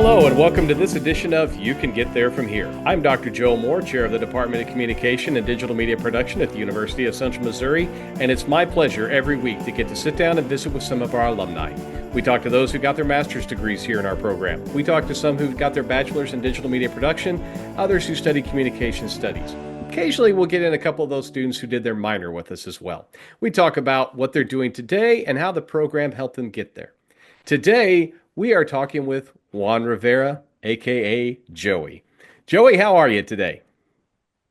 Hello and welcome to this edition of You Can Get There From Here. I'm Dr. Joe Moore, Chair of the Department of Communication and Digital Media Production at the University of Central Missouri, and it's my pleasure every week to get to sit down and visit with some of our alumni. We talk to those who got their master's degrees here in our program. We talk to some who got their bachelor's in digital media production, others who study communication studies. Occasionally, we'll get in a couple of those students who did their minor with us as well. We talk about what they're doing today and how the program helped them get there. Today, we are talking with Juan Rivera, aka Joey. Joey, how are you today?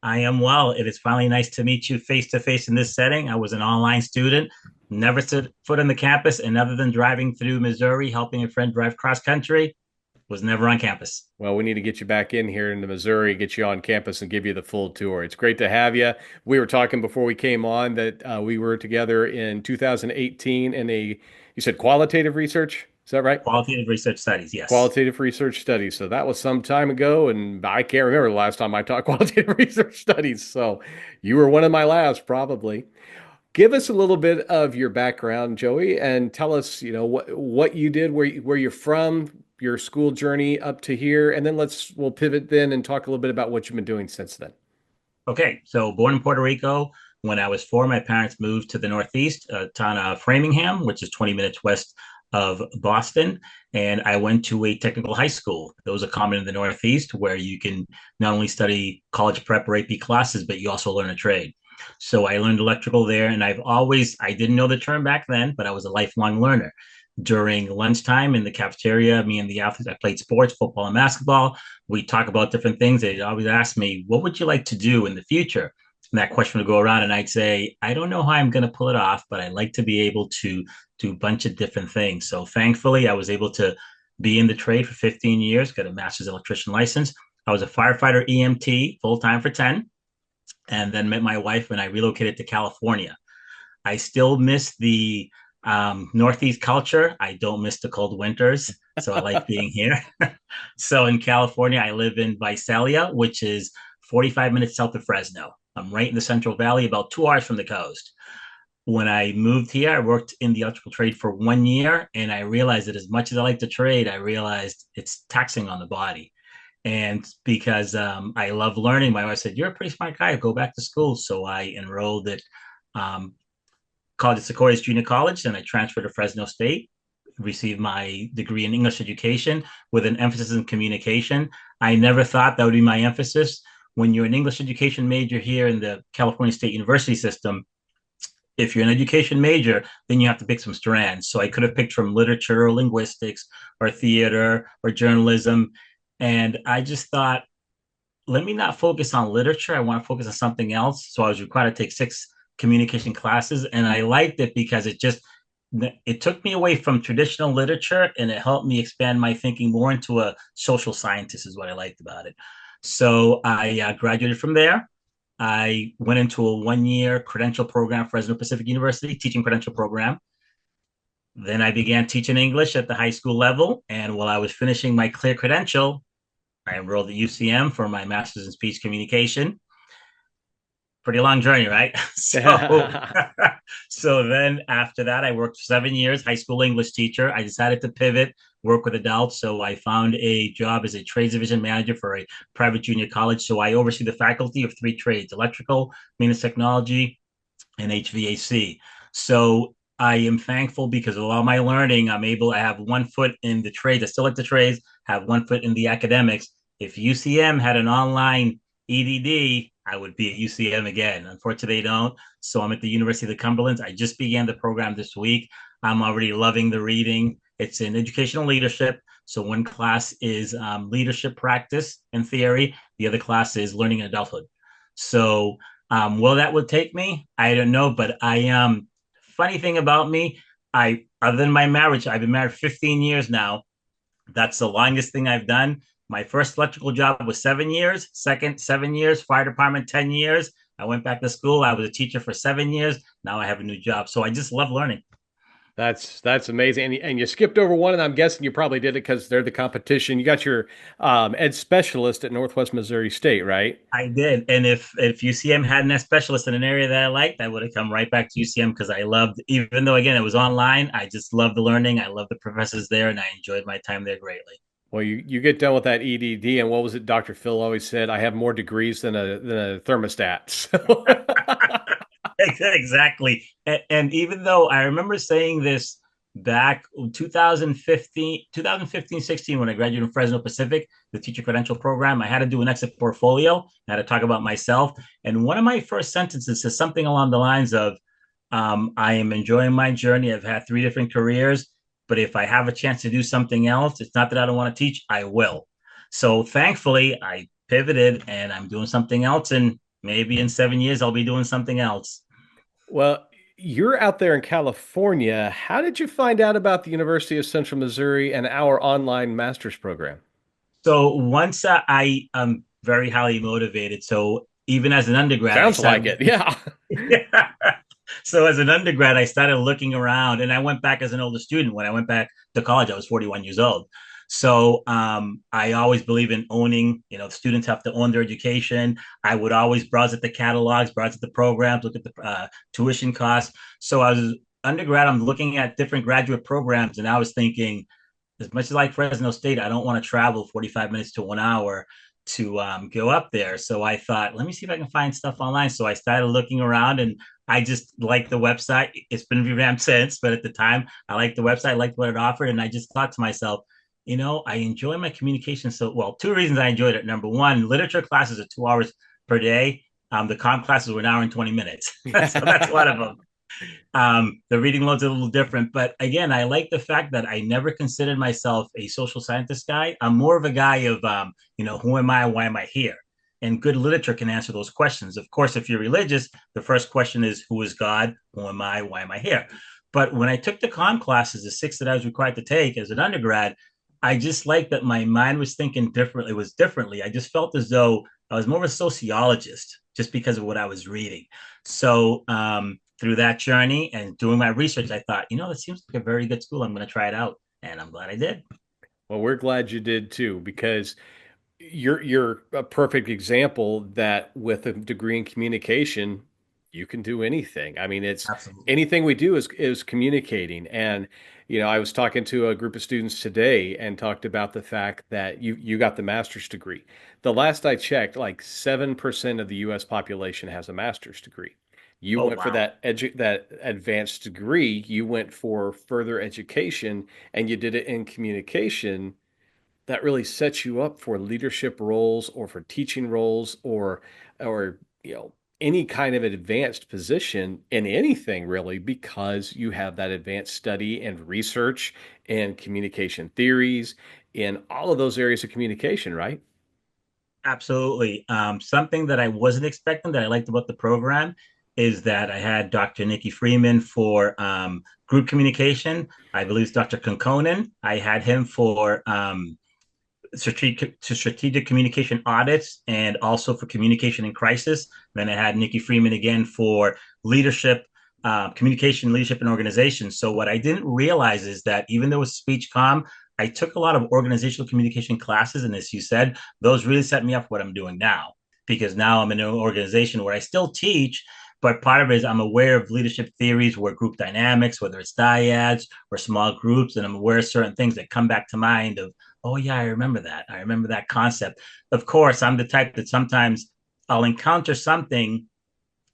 I am well. It is finally nice to meet you face to face in this setting. I was an online student, never set foot on the campus, and other than driving through Missouri, helping a friend drive cross country, was never on campus. Well, we need to get you back in here into Missouri, get you on campus, and give you the full tour. It's great to have you. We were talking before we came on that we were together in 2018 in you said qualitative research? Is that right? Qualitative research studies, yes. Qualitative research studies. So that was some time ago, and I can't remember the last time I taught qualitative research studies. So you were one of my last, probably. Give us a little bit of your background, Joey, and tell us, what you did, where you're from, your school journey up to here, and then we'll pivot then and talk a little bit about what you've been doing since then. Okay, so born in Puerto Rico. When I was 4, my parents moved to the Northeast, town of Framingham, which is 20 minutes west of Boston. And I went to a technical high school. Those are common in the Northeast, where you can not only study college prep or AP classes, but you also learn a trade. So I learned electrical there. And I didn't know the term back then, but I was a lifelong learner. During lunchtime in the cafeteria, me and the athletes, I played sports, football and basketball. We talk about different things. They'd always ask me, what would you like to do in the future? And that question would go around, and I'd say, I don't know how I'm going to pull it off, but I'd like to be able to do a bunch of different things. So thankfully, I was able to be in the trade for 15 years, got a master's electrician license. I was a firefighter EMT full time for 10, and then met my wife when I relocated to California. I still miss the Northeast culture. I don't miss the cold winters. So I like being here. So in California, I live in Visalia, which is 45 minutes south of Fresno. I'm right in the Central Valley, about 2 hours from the coast. When I moved here, I worked in the electrical trade for 1 year, and I realized that as much as I like to trade, I realized it's taxing on the body. And because I love learning, my wife said, "You're a pretty smart guy. Go back to school." So I enrolled at um, College of Sequoias Junior College, and I transferred to Fresno State, received my degree in English education with an emphasis in communication. I never thought that would be my emphasis. When you're an English education major here in the California State University system, if you're an education major, then you have to pick some strands. So I could have picked from literature or linguistics or theater or journalism. And I just thought, let me not focus on literature. I want to focus on something else. So I was required to take 6 communication classes. And I liked it because it took me away from traditional literature, and it helped me expand my thinking more into a social scientist is what I liked about it. So I graduated from there. I went into a 1 year credential program, Fresno Pacific University, teaching credential program. Then I began teaching English at the high school level. And while I was finishing my clear credential, I enrolled at UCM for my master's in speech communication. Pretty long journey, right? So then after that, I worked for 7 years, high school English teacher. I decided to pivot, work with adults. So I found a job as a trades division manager for a private junior college. So I oversee the faculty of 3 trades: electrical, maintenance technology, and HVAC. So I am thankful because of all my learning, I'm able to have one foot in the trades. I still like the trades, have one foot in the academics. If UCM had an online EDD, I would be at UCM again. Unfortunately, they don't. So I'm at the University of the Cumberlands. I just began the program this week. I'm already loving the reading. It's in educational leadership. So one class is leadership practice and theory. The other class is learning and adulthood. So where that would take me, I don't know. But funny thing about me, other than my marriage, I've been married 15 years now. That's the longest thing I've done. My first electrical job was 7 years, second 7 years, fire department 10 years. I went back to school. I was a teacher for 7 years. Now I have a new job. So I just love learning. That's amazing. And you skipped over one, and I'm guessing you probably did it because they're the competition. You got your ed specialist at Northwest Missouri State, right? I did. And if UCM had an specialist in an area that I liked, I would have come right back to UCM because I loved, even though again it was online, I just loved the learning. I loved the professors there, and I enjoyed my time there greatly. Well, you get done with that EDD, and what was it Dr. Phil always said? I have more degrees than a thermostat. So Exactly. And even though I remember saying this back in 2015, when I graduated from Fresno Pacific, the teacher credential program, I had to do an exit portfolio. I had to talk about myself. And one of my first sentences says something along the lines of, I am enjoying my journey. I've had three different careers, but if I have a chance to do something else, it's not that I don't want to teach, I will. So thankfully, I pivoted and I'm doing something else. And maybe in 7 years, I'll be doing something else. well, you're out there in California. How did you find out about the University of Central Missouri and our online master's program? So once I am very highly motivated. So even as an undergrad, I Sounds like started it. Yeah. yeah. So as an undergrad, I started looking around, and I went back as an older student. When I went back to college, I was 41 years old. So I always believe in owning. Students have to own their education. I would always browse at the catalogs, browse at the programs, look at the tuition costs. So I was undergrad. I'm looking at different graduate programs, and I was thinking, as much as I like Fresno State, I don't want to travel 45 minutes to 1 hour to go up there. So I thought, let me see if I can find stuff online. So I started looking around, and I just liked the website. It's been revamped since, but at the time, I liked the website, I liked what it offered. And I just thought to myself, I enjoy my communication. So, well, two reasons I enjoyed it. Number one, literature classes are 2 hours per day. The comp classes were an hour and 20 minutes. So that's one of them. The reading load's a little different, but again, I like the fact that I never considered myself a social scientist guy. I'm more of a guy of, who am I? Why am I here? And good literature can answer those questions. Of course, if you're religious, the first question is, who is God? Who am I? Why am I here? But when I took the comm classes, the six that I was required to take as an undergrad, I just liked that my mind was thinking differently. It was differently. I just felt as though I was more of a sociologist just because of what I was reading. So through that journey and doing my research, I thought, that seems like a very good school. I'm going to try it out, and I'm glad I did. Well, we're glad you did too, because you're a perfect example that with a degree in communication, you can do anything. I mean, it's Absolutely. anything we do is communicating. And I was talking to a group of students today and talked about the fact that you got the master's degree. The last I checked, like 7% of the US population has a master's degree. You Oh went for wow. that advanced degree, you went for further education, and you did it in communication. That really sets you up for leadership roles or for teaching roles or any kind of advanced position in anything really, because you have that advanced study and research and communication theories in all of those areas of communication, right? Absolutely. Something that I wasn't expecting that I liked about the program is that I had Dr. Nikki Freeman for group communication. I believe it's Dr. Konkonen. I had him for strategic communication audits and also for communication in crisis. Then I had Nikki Freeman again for leadership, communication, leadership, and organization. So what I didn't realize is that even though it was speech comm, I took a lot of organizational communication classes, and as you said, those really set me up for what I'm doing now. Because now I'm in an organization where I still teach, but part of it is I'm aware of leadership theories, where group dynamics, whether it's dyads or small groups, and I'm aware of certain things that come back to mind of, oh yeah, I remember that. I remember that concept. Of course, I'm the type that sometimes I'll encounter something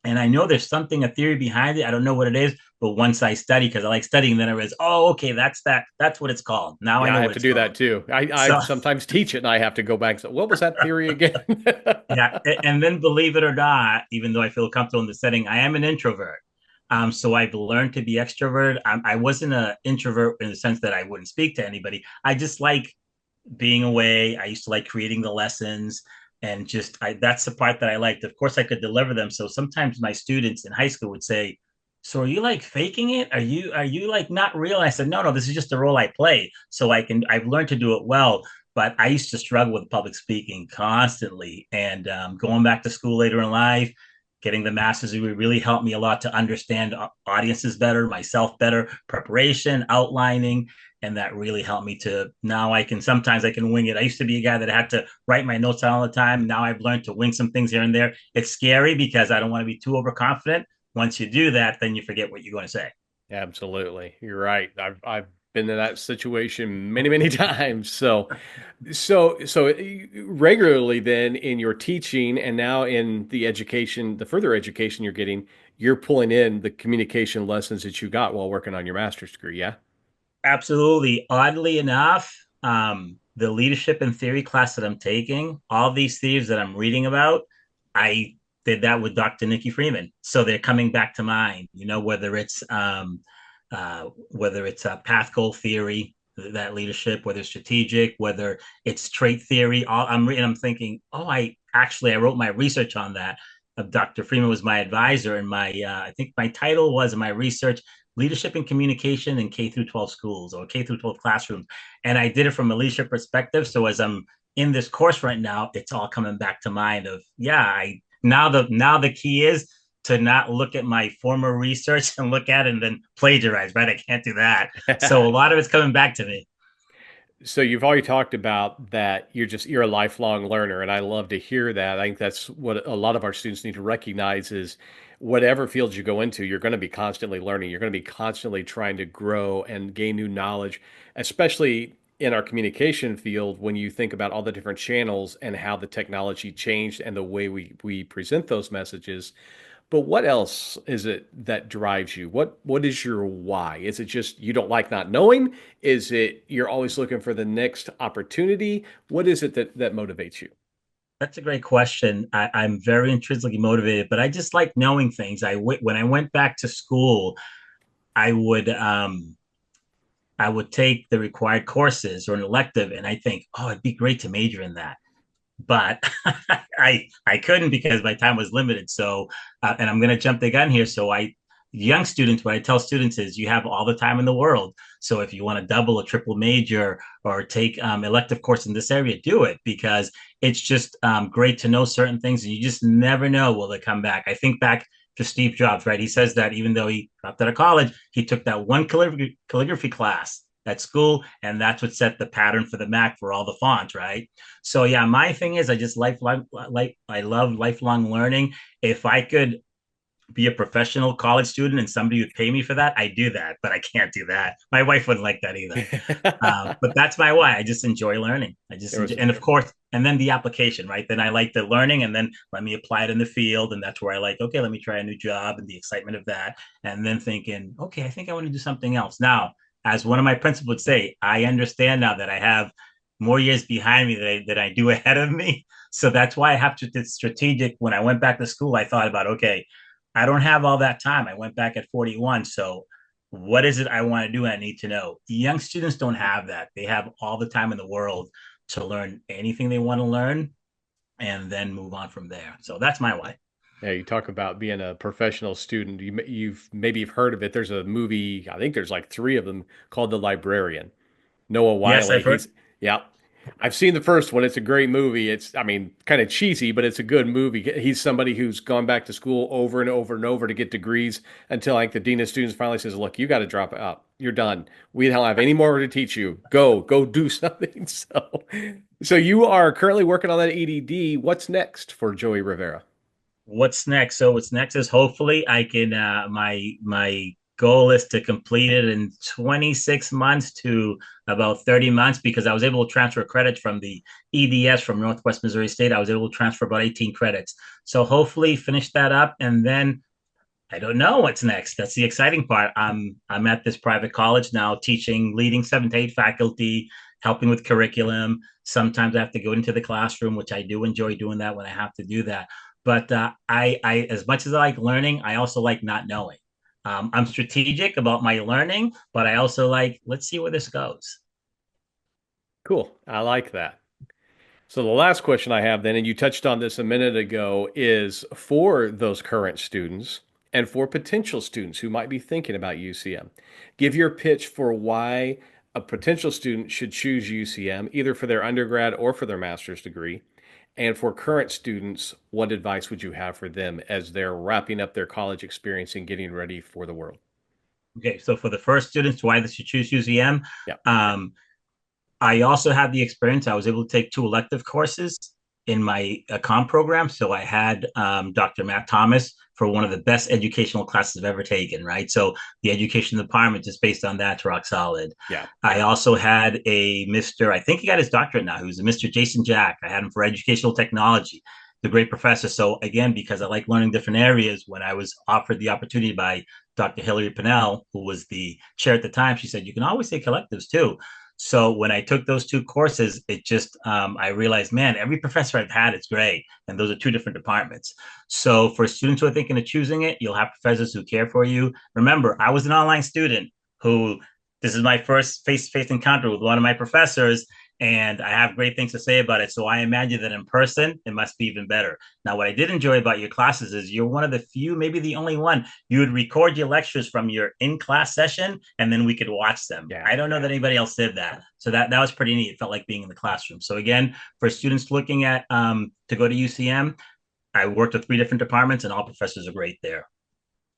and I know there's something, a theory behind it. I don't know what it is, but once I study, because I like studying, then I realize, oh, okay, that's that. That's what it's called. Now I Yeah, I know have what to it's do that called. too. I So sometimes teach it and I have to go back and say, what was that theory again? yeah, and then believe it or not, even though I feel comfortable in the setting, I am an introvert. So I've learned to be extroverted. I wasn't an introvert in the sense that I wouldn't speak to anybody. I just like being away. I used to like creating the lessons and that's the part that I liked. Of course, I could deliver them. So sometimes my students in high school would say, "So are you like faking it? Are you like not real?" And I said, "No, no, this is just the role I play. So I've learned to do it well." But I used to struggle with public speaking constantly, and going back to school later in life, getting the master's degree really helped me a lot to understand audiences better, myself better, preparation, outlining, and that really helped me to now sometimes I can wing it. I used to be a guy that had to write my notes all the time. Now I've learned to wing some things here and there. It's scary because I don't want to be too overconfident. Once you do that, then you forget what you're going to say. Absolutely. You're right. I've Been in that situation many, many times. So regularly then in your teaching and now in the education, the further education you're getting, you're pulling in the communication lessons that you got while working on your master's degree. Yeah. Absolutely. Oddly enough, the leadership and theory class that I'm taking, all these theories that I'm reading about, I did that with Dr. Nikki Freeman. So they're coming back to mind, whether it's a path goal theory, that leadership, whether it's strategic, whether it's trait theory. I'm reading, I'm thinking, oh, I wrote my research on that. Dr. Freeman was my advisor, and I think my title was in my research leadership and communication in K through 12 schools or K through 12 classrooms. And I did it from a leadership perspective. So as I'm in this course right now, it's all coming back to mind of, yeah, I now the key is to not look at my former research and look at it and then plagiarize, right? I can't do that. So a lot of it's coming back to me. So you've already talked about that you're a lifelong learner, and I love to hear that. I think that's what a lot of our students need to recognize is whatever field you go into, you're going to be constantly learning. You're going to be constantly trying to grow and gain new knowledge, especially in our communication field when you think about all the different channels and how the technology changed and the way we present those messages. But what else is it that drives you? What is your why? Is it just you don't like not knowing? Is it you're always looking for the next opportunity? What is it that motivates you? That's a great question. I'm very intrinsically motivated, but I just like knowing things. When I went back to school, I would I would take the required courses or an elective, and I think, oh, it'd be great to major in that. But I couldn't because my time was limited. So, and I'm going to jump the gun here. Young students, what I tell students is you have all the time in the world. So if you want to double a triple major or take elective course in this area, do it because it's just great to know certain things, and you just never know will they come back. I think back to Steve Jobs, right? He says that even though he dropped out of college, he took that one calligraphy class at school, and that's what set the pattern for the Mac for all the fonts, right? So yeah, my thing is I just I love lifelong learning. If I could be a professional college student and somebody would pay me for that, I do that, but I can't do that. My wife wouldn't like that either. But that's my why. I just enjoy learning. There was And of course, and then the application, right? Then I like the learning, and then let me apply it in the field, and that's where I like, okay, let me try a new job and the excitement of that, and then thinking, okay, I think I want to do something else now. As one of my principals would say, I understand now that I have more years behind me than I do ahead of me. So that's why I have to be strategic. When I went back to school, I thought about, okay, I don't have all that time. I went back at 41. So what is it I want to do? I need to know. Young students don't have that. They have all the time in the world to learn anything they want to learn and then move on from there. So that's my why. Yeah, you talk about being a professional student. You've heard of it. There's a movie, I think there's like three of them called The Librarian. Noah Yes, Wiley. I've heard. Yeah. I've seen the first one. It's a great movie. I mean, kind of cheesy, but it's a good movie. He's somebody who's gone back to school over and over and over to get degrees until like the dean of students finally says, "Look, you got to drop out. You're done. We don't have any more to teach you. Go do something." So you are currently working on that EDD. What's next for Joey Rivera? What's next? So what's next is hopefully I can my goal is to complete it in 26 months to about 30 months because I was able to transfer credits from the EDS from Northwest Missouri State. I was able to transfer about 18 credits. So hopefully finish that up, and then I don't know what's next. That's the exciting part. I'm at this private college now teaching, leading 7 to 8 faculty, helping with curriculum. Sometimes I have to go into the classroom, which I do enjoy doing that when I have to do that. But I, as much as I like learning, I also like not knowing. I'm strategic about my learning, but I also like, let's see where this goes. Cool. I like that. So the last question I have then, and you touched on this a minute ago, is for those current students and for potential students who might be thinking about UCM. Give your pitch for why a potential student should choose UCM, either for their undergrad or for their master's degree. And for current students, what advice would you have for them as they're wrapping up their college experience and getting ready for the world? Okay, so for the first students, why they should choose UCM, Yeah. um, I also have the experience. I was able to take 2 elective courses in my comm program. So I had Dr. Matt Thomas for one of the best educational classes I've ever taken, right? So the education department, just based on that's rock solid. Yeah. I also had a Mr. I think he got his doctorate now. He was a Mr. Jason Jack. I had him for educational technology, the great professor. So again, because I like learning different areas, when I was offered the opportunity by Dr. Hillary Pinnell, who was the chair at the time, she said, you can always take electives too. So when I took those two courses, it just, I realized, man, every professor I've had is great. And those are two different departments. So for students who are thinking of choosing it, you'll have professors who care for you. Remember, I was an online student who, this is my first face-to-face encounter with one of my professors, and I have great things to say about it. So I imagine that in person, it must be even better. Now, what I did enjoy about your classes is you're one of the few, maybe the only one, you would record your lectures from your in-class session, and then we could watch them. Yeah. I don't know that anybody else did that. So that was pretty neat. It felt like being in the classroom. So again, for students looking at to go to UCM, I worked with 3 different departments, and all professors are great there.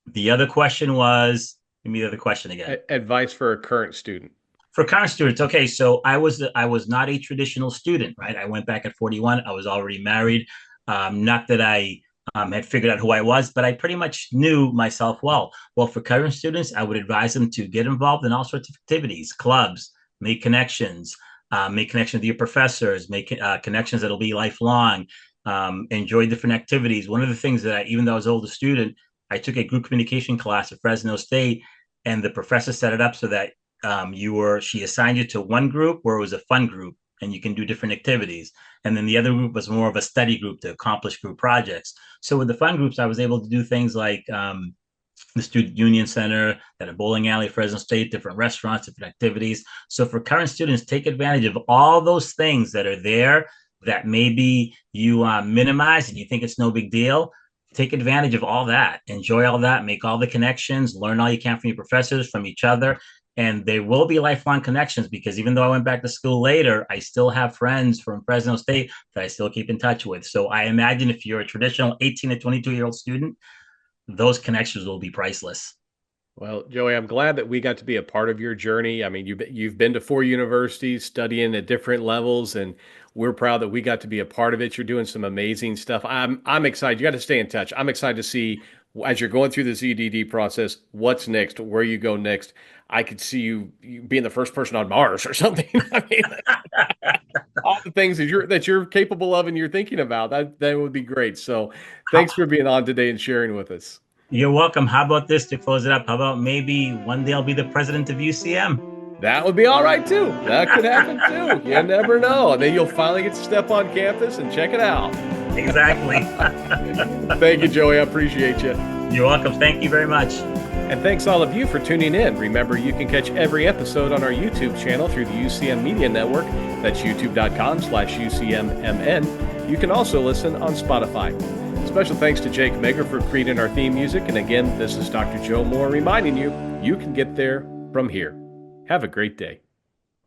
The other question was, give me the other question again. Advice for a current student. For current students, okay, so I was not a traditional student, right? I went back at 41. I was already married. Not that I had figured out who I was, but I pretty much knew myself well. Well, for current students, I would advise them to get involved in all sorts of activities, clubs, make connections with your professors, make connections that'll be lifelong, enjoy different activities. One of the things that even though I was an older student, I took a group communication class at Fresno State, and the professor set it up so that she assigned you to one group where it was a fun group and you can do different activities. And then the other group was more of a study group to accomplish group projects. So with the fun groups, I was able to do things like the Student Union Center, at a bowling alley, Fresno State, different restaurants, different activities. So for current students, take advantage of all those things that are there that maybe you minimize and you think it's no big deal. Take advantage of all that, enjoy all that, make all the connections, learn all you can from your professors, from each other. And there will be lifelong connections, because even though I went back to school later, I still have friends from Fresno State that I still keep in touch with. So I imagine if you're a traditional 18 to 22-year-old student, those connections will be priceless. Well, Joey, I'm glad that we got to be a part of your journey. I mean, you've been to 4 universities, studying at different levels, and we're proud that we got to be a part of it. You're doing some amazing stuff. I'm excited. You got to stay in touch. I'm excited to see, as you're going through this EDD process, what's next, where you go next. I could see you being the first person on Mars or something. I mean, all the things that you're capable of and you're thinking about, that would be great. So thanks for being on today and sharing with us. You're welcome. How about this to close it up? How about maybe one day I'll be the president of UCM? That would be all right too. That could happen too. You never know. And then you'll finally get to step on campus and check it out. Exactly. Thank you, Joey. I appreciate you. You're welcome. Thank you very much. And thanks all of you for tuning in. Remember, you can catch every episode on our YouTube channel through the UCM Media Network. That's youtube.com/UCMMN. You can also listen on Spotify. Special thanks to Jake Megger for creating our theme music. And again, this is Dr. Joe Moore reminding you, you can get there from here. Have a great day.